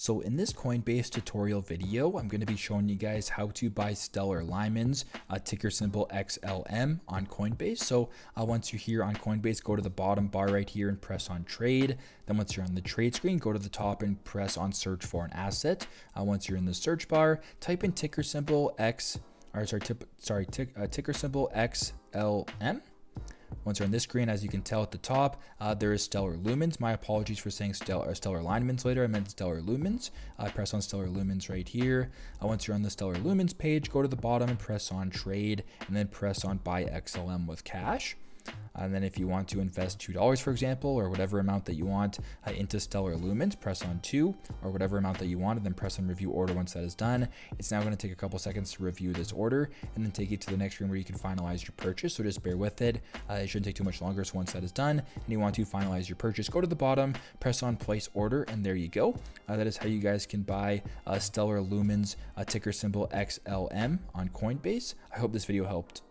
So in this Coinbase tutorial video, I'm going to be showing you guys how to buy Stellar Lumens, ticker symbol XLM on Coinbase. So once you're here on Coinbase, go to the bottom bar right here and press on trade. Then once you're on the trade screen, go to the top and press on search for an asset. Once you're in the search bar, type in ticker symbol ticker symbol XLM. Once you're on this screen, as you can tell at the top, there is Stellar Lumens. My apologies for saying Stellar Lumens later. I meant Stellar Lumens. Press on Stellar Lumens right here. Once you're on the Stellar Lumens page, go to the bottom and press on trade, and then press on buy XLM with cash. And then if you want to invest $2, for example, or whatever amount that you want into Stellar Lumens, press on 2 or whatever amount that you want, and then press on review order. Once that is done, it's now going to take a couple seconds to review this order and then take you to the next screen where you can finalize your purchase. So just bear with it. It shouldn't take too much longer. So once that is done and you want to finalize your purchase, go to the bottom, press on place order, and there you go. That is how you guys can buy Stellar Lumens, ticker symbol XLM on Coinbase. I hope this video helped.